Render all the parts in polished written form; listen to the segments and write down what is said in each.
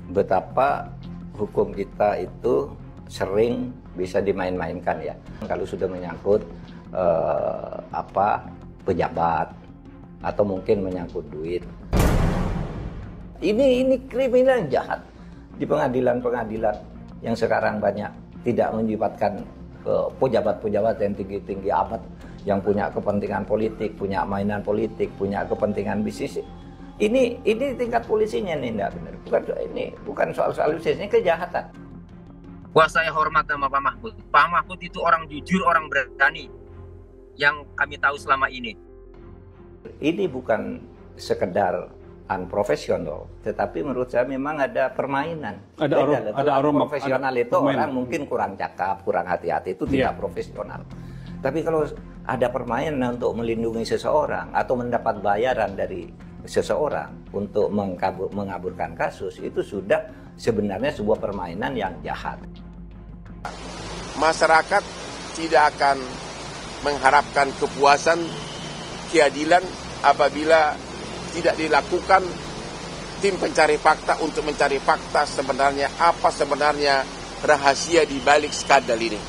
betapa hukum kita itu sering bisa dimain-mainkan ya. Kalau sudah menyangkut pejabat atau mungkin menyangkut duit. Ini kriminal yang jahat di pengadilan-pengadilan yang sekarang banyak tidak melibatkan pejabat-pejabat yang tinggi-tinggi amat yang punya kepentingan politik, punya mainan politik, punya kepentingan bisnis. Ini tingkat polisinya nih, enggak benar. Bukan soal bisnis, ini kejahatan. Wah, saya hormat sama Pak Mahfud. Pak Mahfud itu orang jujur, orang berani yang kami tahu selama ini. Ini bukan sekedar unprofesional, tetapi menurut saya memang ada permainan. Ada aroma profesional itu orang mungkin kurang cakap, kurang hati-hati, itu tidak profesional. Tapi kalau ada permainan untuk melindungi seseorang atau mendapat bayaran dari seseorang untuk mengaburkan kasus, itu sudah sebenarnya sebuah permainan yang jahat. Masyarakat tidak akan mengharapkan kepuasan, keadilan apabila tidak dilakukan tim pencari fakta untuk mencari fakta apa sebenarnya rahasia di balik skandal ini.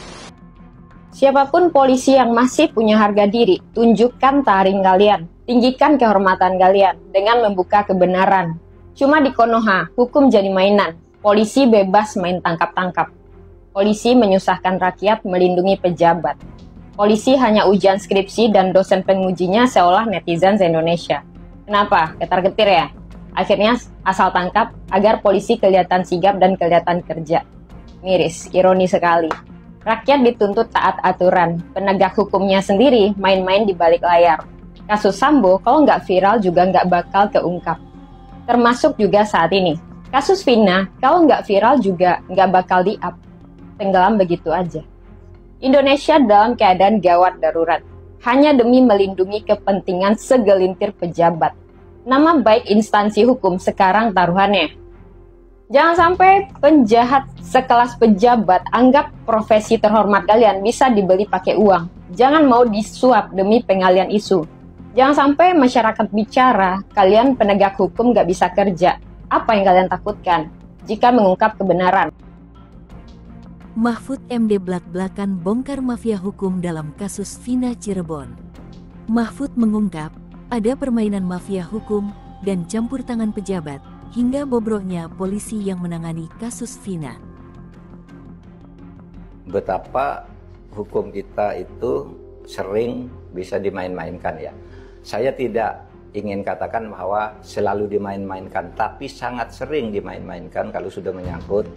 Siapapun polisi yang masih punya harga diri, tunjukkan taring kalian, tinggikan kehormatan kalian dengan membuka kebenaran. Cuma di Konoha, hukum jadi mainan, polisi bebas main tangkap-tangkap. Polisi menyusahkan rakyat melindungi pejabat. Polisi hanya ujian skripsi dan dosen pengujinya seolah netizen Indonesia. Kenapa? Getar-getir ya? Akhirnya asal tangkap agar polisi kelihatan sigap dan kelihatan kerja. Miris, ironi sekali. Rakyat dituntut taat aturan, penegak hukumnya sendiri main-main di balik layar. Kasus Sambo kalau nggak viral juga nggak bakal keungkap. Termasuk juga saat ini. Kasus Vina kalau nggak viral juga nggak bakal di-up. Tenggelam begitu aja. Indonesia dalam keadaan gawat darurat. Hanya demi melindungi kepentingan segelintir pejabat. Nama baik instansi hukum sekarang taruhannya. Jangan sampai penjahat sekelas pejabat anggap profesi terhormat kalian bisa dibeli pakai uang. Jangan mau disuap demi pengalian isu. Jangan sampai masyarakat bicara, kalian penegak hukum gak bisa kerja. Apa yang kalian takutkan jika mengungkap kebenaran? Mahfud MD belak-belakan bongkar mafia hukum dalam kasus Vina Cirebon. Mahfud mengungkap ada permainan mafia hukum dan campur tangan pejabat hingga bobroknya polisi yang menangani kasus Vina. Betapa hukum kita itu sering bisa dimain-mainkan ya. Saya tidak ingin katakan bahwa selalu dimain-mainkan, tapi sangat sering dimain-mainkan kalau sudah menyangkut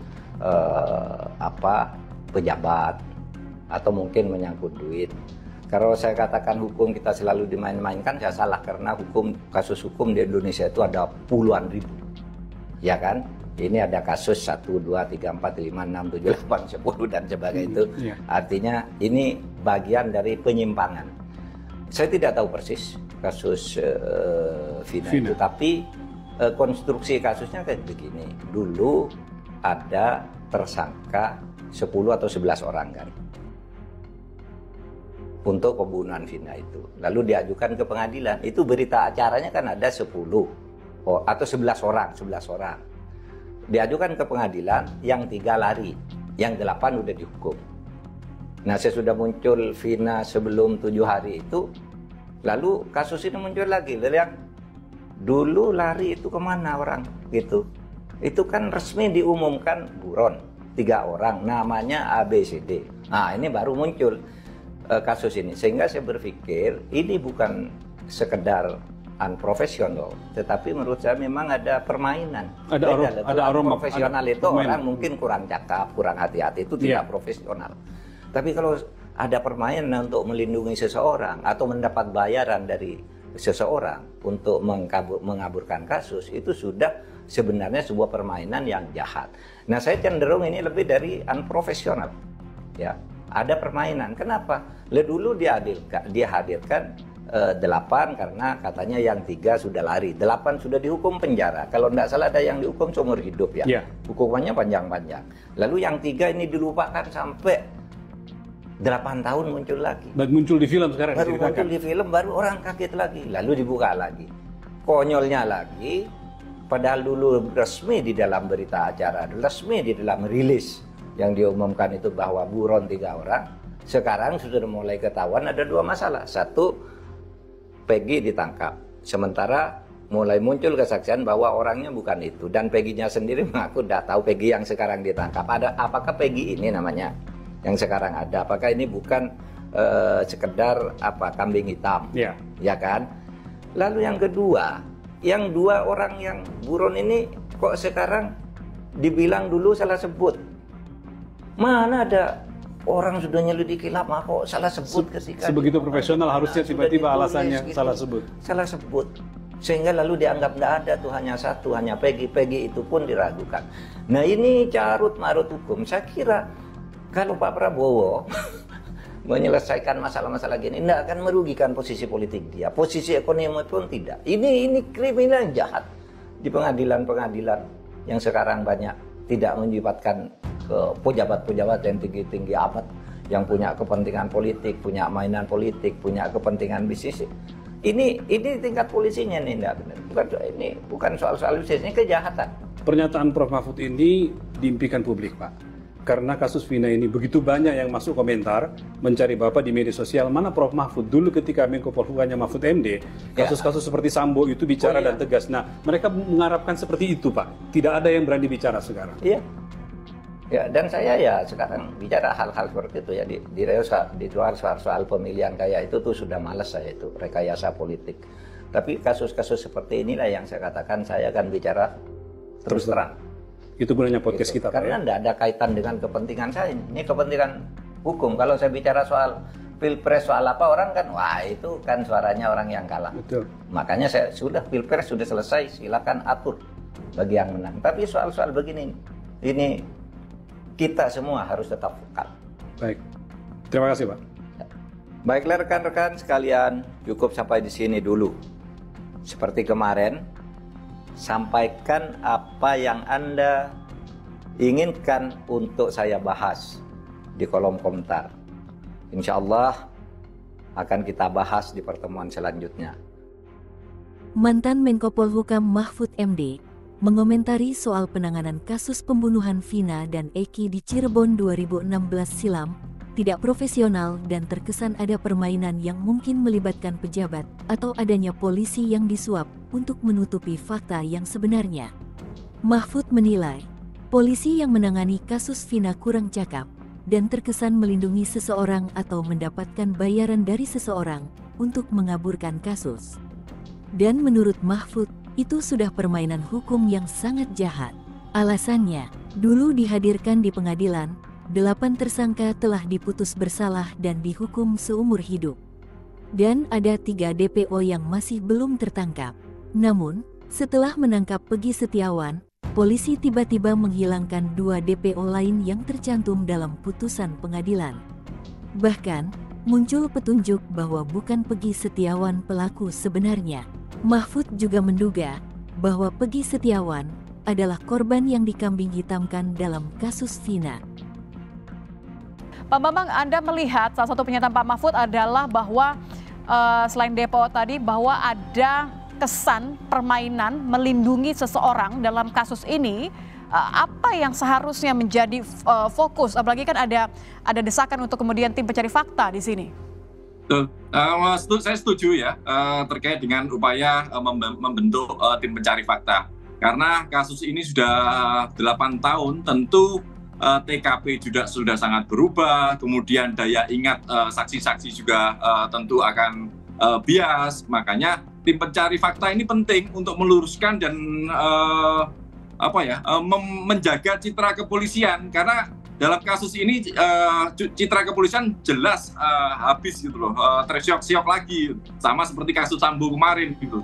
pejabat atau mungkin menyangkut duit. Kalau saya katakan hukum kita selalu dimain-mainkan, saya salah, karena kasus hukum di Indonesia itu ada puluhan ribu, ya kan? Ini ada kasus 1, 2, 3, 4, 5, 6, 7, 8, 10 dan sebagainya itu. Artinya ini bagian dari penyimpangan. Saya tidak tahu persis kasus Vina itu, tapi konstruksi kasusnya kayak begini. Dulu ada tersangka 10 atau 11 orang kan untuk pembunuhan Vina itu. Lalu diajukan ke pengadilan. Itu berita acaranya kan ada 10 atau 11 orang. Diajukan ke pengadilan, yang 3 lari, yang 8 udah dihukum. Nah, sesudah muncul Vina sebelum 7 hari itu, lalu kasus ini muncul lagi. Lalu yang dulu lari itu kemana orang gitu? Itu kan resmi diumumkan buron 3 orang, namanya ABCD. Nah, ini baru muncul kasus ini, sehingga saya berpikir ini bukan sekedar unprofesional, tetapi menurut saya memang ada permainan. Ada aroma profesional itu orang mungkin kurang cakap, kurang hati-hati, itu tidak profesional. Tapi kalau ada permainan untuk melindungi seseorang atau mendapat bayaran dari seseorang untuk mengaburkan kasus, itu sudah sebenarnya sebuah permainan yang jahat. Nah, saya cenderung ini lebih dari unprofesional. Ya, ada permainan. Kenapa? Dulu dia hadirkan 8 karena katanya yang 3 sudah lari, 8 sudah dihukum penjara. Kalau tidak salah ada yang dihukum seumur hidup ya. Hukumannya panjang-panjang. Lalu yang 3 ini dilupakan sampai 8 tahun muncul lagi. Baru muncul di film sekarang. Baru muncul di film, baru orang kaget lagi. Lalu dibuka lagi. Konyolnya lagi, Padahal dulu resmi di dalam berita acara, resmi di dalam rilis yang diumumkan itu bahwa buron 3 orang. Sekarang sudah mulai ketahuan ada 2 masalah. Satu, Peggy ditangkap. Sementara mulai muncul kesaksian bahwa orangnya bukan itu. Dan Peggy-nya sendiri mengaku tidak tahu Peggy yang sekarang ditangkap. Apakah Peggy ini namanya yang sekarang ada? Apakah ini bukan sekedar kambing hitam? Ya kan? Lalu yang kedua, yang 2 orang yang buron ini kok sekarang dibilang dulu salah sebut. Mana ada orang sudah nyelidiki lama kok salah sebut ketika sebegitu profesional harusnya tiba-tiba alasannya gitu. Salah sebut. Sehingga lalu dianggap tidak ada tuh, hanya satu, hanya Peggy. Peggy itu pun diragukan. Nah ini carut marut hukum. Saya kira kalau Pak Prabowo menyelesaikan masalah-masalah gini tidak akan merugikan posisi politik dia, posisi ekonomi pun tidak. Ini kriminal yang jahat di pengadilan-pengadilan yang sekarang banyak tidak melibatkan ke pejabat-pejabat yang tinggi-tinggi amat, yang punya kepentingan politik, punya mainan politik, punya kepentingan bisnis. Ini tingkat polisinya nih, enggak benar. Bukan soal bisnis, ini kejahatan. Pernyataan Prof. Mahfud ini diimpikan publik, Pak. Karena kasus Vina ini begitu banyak yang masuk komentar, mencari Bapak di media sosial, mana Prof. Mahfud dulu ketika Menko Polhukamnya Mahfud MD, kasus-kasus seperti Sambo itu bicara dan tegas. Nah, mereka mengharapkan seperti itu, Pak. Tidak ada yang berani bicara sekarang. Iya. Ya, dan saya ya sekarang bicara hal-hal seperti itu ya di luar soal pemilihan kayak itu tuh sudah malas saya itu, rekayasa politik. Tapi kasus-kasus seperti inilah yang saya katakan saya akan bicara terus terang. Itu gunanya podcast kita, karena tidak ada kaitan dengan kepentingan saya. Ini kepentingan hukum. Kalau saya bicara soal pilpres, soal apa, orang kan wah itu kan suaranya orang yang kalah. Betul. Makanya saya pilpres sudah selesai, silakan atur bagi yang menang. Tapi soal-soal begini ini kita semua harus tetap vokal. Baik. Terima kasih, Pak. Baiklah rekan-rekan sekalian, cukup sampai di sini dulu. Seperti kemarin, sampaikan apa yang Anda inginkan untuk saya bahas di kolom komentar. Insya Allah akan kita bahas di pertemuan selanjutnya. Mantan Menko Polhukam Mahfud MD mengomentari soal penanganan kasus pembunuhan Vina dan Eki di Cirebon 2016 silam tidak profesional dan terkesan ada permainan yang mungkin melibatkan pejabat atau adanya polisi yang disuap untuk menutupi fakta yang sebenarnya. Mahfud menilai, polisi yang menangani kasus Vina kurang cakap dan terkesan melindungi seseorang atau mendapatkan bayaran dari seseorang untuk mengaburkan kasus. Dan menurut Mahfud, itu sudah permainan hukum yang sangat jahat. Alasannya, dulu dihadirkan di pengadilan, 8 tersangka telah diputus bersalah dan dihukum seumur hidup. Dan ada 3 DPO yang masih belum tertangkap. Namun, setelah menangkap Peggy Setiawan, polisi tiba-tiba menghilangkan 2 DPO lain yang tercantum dalam putusan pengadilan. Bahkan, muncul petunjuk bahwa bukan Peggy Setiawan pelaku sebenarnya. Mahfud juga menduga bahwa Peggy Setiawan adalah korban yang dikambing hitamkan dalam kasus Vina. Pak Bambang, Anda melihat salah satu pernyataan Pak Mahfud adalah bahwa selain DPO tadi bahwa ada kesan permainan melindungi seseorang dalam kasus ini. Apa yang seharusnya menjadi fokus? Apalagi kan ada desakan untuk kemudian tim pencari fakta di sini. Saya setuju ya terkait dengan upaya membentuk tim pencari fakta. Karena kasus ini sudah 8 tahun, tentu TKP juga sudah sangat berubah, kemudian daya ingat saksi-saksi juga tentu akan bias. Makanya tim pencari fakta ini penting untuk meluruskan dan menjaga citra kepolisian, karena dalam kasus ini citra kepolisian jelas habis gitu loh, tersiok-siok lagi sama seperti kasus Sambo kemarin gitu.